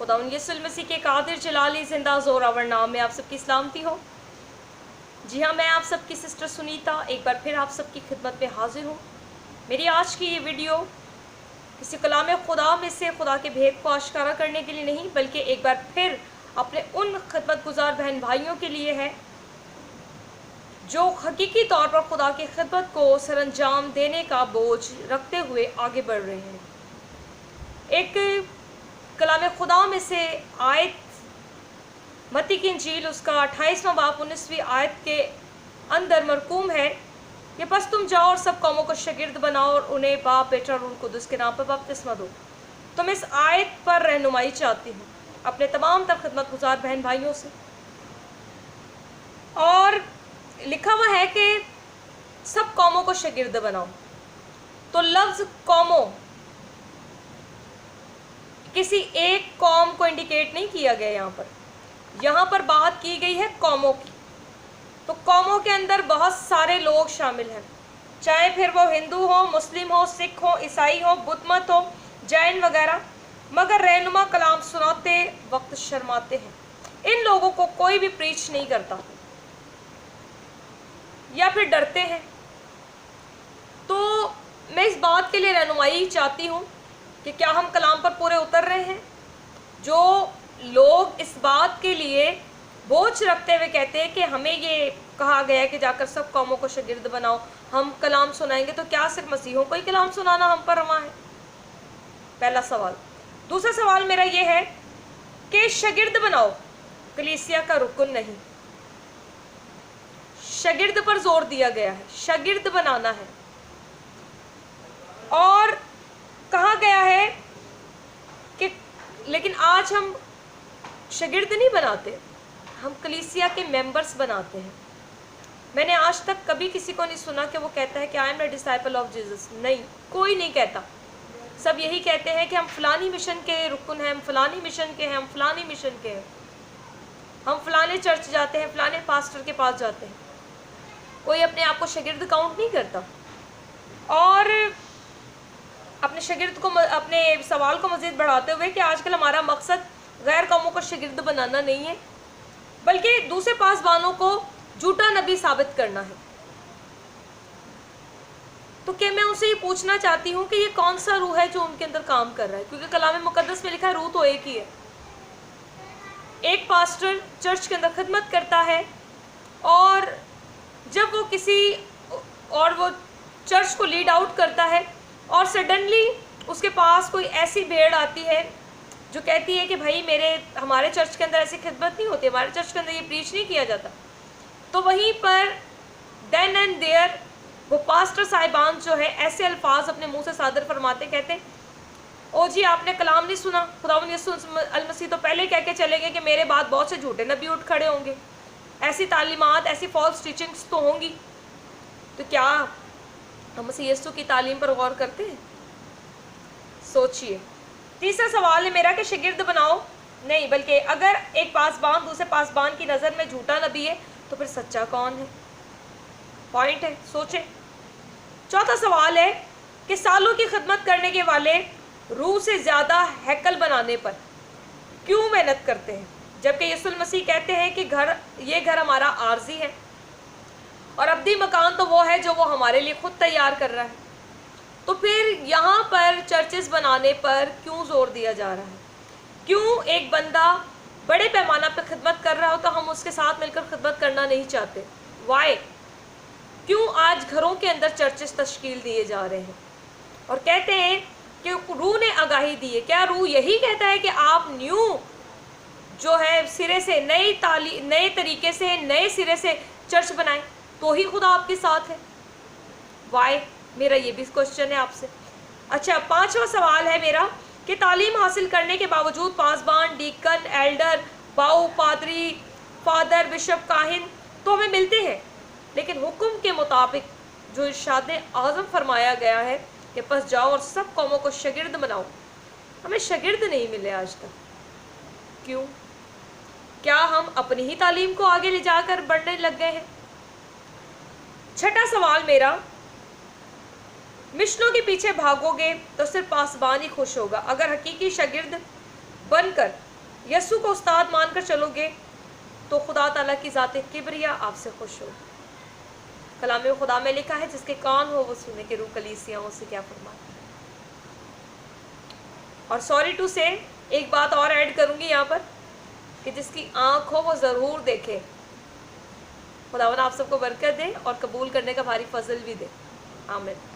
खुदावंद यीशु मसीह के कादिर जलाली जिंदा ज़ोरावर नाम में आप सबकी सलामती हो। जी हाँ, मैं आप सबकी सिस्टर सुनीता एक बार फिर आप सबकी खिदमत में हाजिर हूँ। मेरी आज की ये वीडियो किसी कलाम खुदा में से खुदा के भेद को आश्कारा करने के लिए नहीं, बल्कि एक बार फिर अपने उन खिदमत गुजार बहन भाइयों के लिए है जो हकीकी तौर पर खुदा की खिदमत को सरअंजाम देने का बोझ रखते हुए आगे बढ़ रहे हैं। एक कलाम खुदा में से आयत मत्ती की इंजील उसका 28वां बाब 19वीं आयत के अंदर मरकूम है कि बस तुम जाओ और सब कौमों को शागिर्द बनाओ और उन्हें बाप बेटा और रूह कुदस के नाम पर बपतिस्मा दो। तो मैं इस आयत पर रहनुमाई चाहती हूँ अपने तमाम तर खिदमत गुजार बहन भाइयों से। और लिखा हुआ है कि सब कौमों को शागिर्द बनाओ। तो लफ्ज़ कौमों किसी एक कौम को इंडिकेट नहीं किया गया, यहाँ पर बात की गई है कौमों की। तो कौमों के अंदर बहुत सारे लोग शामिल हैं, चाहे फिर वो हिंदू हो, मुस्लिम हो, सिख हो, ईसाई हो, बुद्ध मत हो, जैन वगैरह, मगर रहनुमा कलाम सुनाते वक्त शर्माते हैं। इन लोगों को कोई भी प्रीच नहीं करता या फिर डरते हैं। तो मैं इस बात के लिए रहनुमाई चाहती हूँ कि क्या हम कलाम पर पूरे उतर रहे हैं। जो लोग इस बात के लिए बोझ रखते हुए कहते हैं कि हमें ये कहा गया है कि जाकर सब कौमों को शागिर्द बनाओ, हम कलाम सुनाएंगे, तो क्या सिर्फ मसीहों को ही कलाम सुनाना हम पर रवा है? पहला सवाल। दूसरा सवाल मेरा ये है कि शागिर्द बनाओ कलीसिया का रुकन नहीं, शागिर्द पर जोर दिया गया है, शागिर्द बनाना है। और कहा गया है कि लेकिन आज हम शागिर्द नहीं बनाते, हम कलीसिया के मेंबर्स बनाते हैं। मैंने आज तक कभी किसी को नहीं सुना कि वो कहता है कि I am the disciple of Jesus. नहीं, कोई नहीं कहता। सब यही कहते हैं कि हम फलानी मिशन के रुकन हैं, हम फलानी मिशन के हैं, हम फलानी मिशन के हैं, हम फलाने चर्च जाते हैं, फलाने पास्टर के पास जाते हैं। कोई अपने आप को शागिर्द काउंट नहीं करता। और अपने शागिर्द को, अपने सवाल को मज़ीद बढ़ाते हुए कि आजकल हमारा मकसद गैर कौमों को शागिर्द बनाना नहीं है, बल्कि दूसरे पासबानों को झूठा नबी साबित करना है। तो क्या मैं उनसे ये पूछना चाहती हूँ कि ये कौन सा रूह है जो उनके अंदर काम कर रहा है? क्योंकि कलाम मुकद्दस में लिखा है रूह तो एक ही है। एक पास्टर चर्च के अंदर खिदमत करता है और जब वो वो चर्च को लीड आउट करता है और सडनली उसके पास कोई ऐसी भेड़ आती है जो कहती है कि भाई हमारे चर्च के अंदर ऐसी खिदमत नहीं होती, हमारे चर्च के अंदर ये प्रीच नहीं किया जाता। तो वहीं पर देन एंड देयर वो पास्टर साहिबान जो है ऐसे अल्फाज अपने मुंह से सादर फरमाते, कहते ओ जी आपने कलाम नहीं सुना, खुदावंद यीशु मसीह तो पहले कह के चले गए कि मेरे बाद बहुत से झूठे नबी उठ खड़े होंगे, ऐसी तालीमात, ऐसी फॉल्स टीचिंग्स तो होंगी। तो क्या हम मसीह यीशु की तालीम पर गौर करते हैं? सोचिए। तीसरा सवाल है मेरा कि शागिर्द बनाओ नहीं, बल्कि अगर एक पासबान दूसरे पासबान की नज़र में झूठा नबी है तो फिर सच्चा कौन है? पॉइंट है, सोचे। चौथा सवाल है कि सालों की खिदमत करने के वाले रूह से ज़्यादा हैकल बनाने पर क्यों मेहनत करते हैं, जबकि यीशु मसीह कहते हैं कि ये घर हमारा आर्जी है और अब्दी मकान तो वो है जो वो हमारे लिए खुद तैयार कर रहा है। तो फिर यहाँ पर चर्चेस बनाने पर क्यों जोर दिया जा रहा है? क्यों एक बंदा बड़े पैमाना पर खिदमत कर रहा हो तो हम उसके साथ मिलकर खिदमत करना नहीं चाहते? वाई? क्यों आज घरों के अंदर चर्चेस तश्कील दिए जा रहे हैं और कहते हैं कि रूह ने आगाही दी है? क्या रूह यही कहता है कि आप न्यू जो है सिरे से नए तरीके से नए सिरे से चर्च बनाएं तो ही खुदा आपके साथ है? वाई? मेरा ये भी क्वेश्चन है आपसे। अच्छा, पांचवा सवाल है मेरा कि तालीम हासिल करने के बावजूद पासबान, डीकन, एल्डर, बाऊ, पादरी, फादर, बिशप, काहिन तो हमें मिलते हैं, लेकिन हुक्म के मुताबिक जो इरशाद आज़म फरमाया गया है कि बस जाओ और सब कौमों को शागिर्द बनाओ, हमें शागिर्द नहीं मिले आज तक। क्यों? क्या हम अपनी ही तालीम को आगे ले जाकर बढ़ने लग गए हैं? छठा सवाल मेरा, मिशनों के पीछे भागोगे तो सिर्फ पासबान ही खुश होगा। अगर हकीकी शागिर्द बनकर یسوع کو استاد مان کر چلو گے تو خدا تعالیٰ کی ذات کبریا آپ سے خوش ہو. کلام خدا میں لکھا ہے جس کے کان ہو وہ سنے کہ روح کلیسیاؤں سے کیا فرماتا ہے. اور سوری ٹو سے ایک بات اور ایڈ کروں گی یہاں پر کہ جس کی آنکھ ہو وہ ضرور دیکھے. خداوند آپ سب کو برکت دے اور قبول کرنے کا بھاری فضل بھی دے. آمین.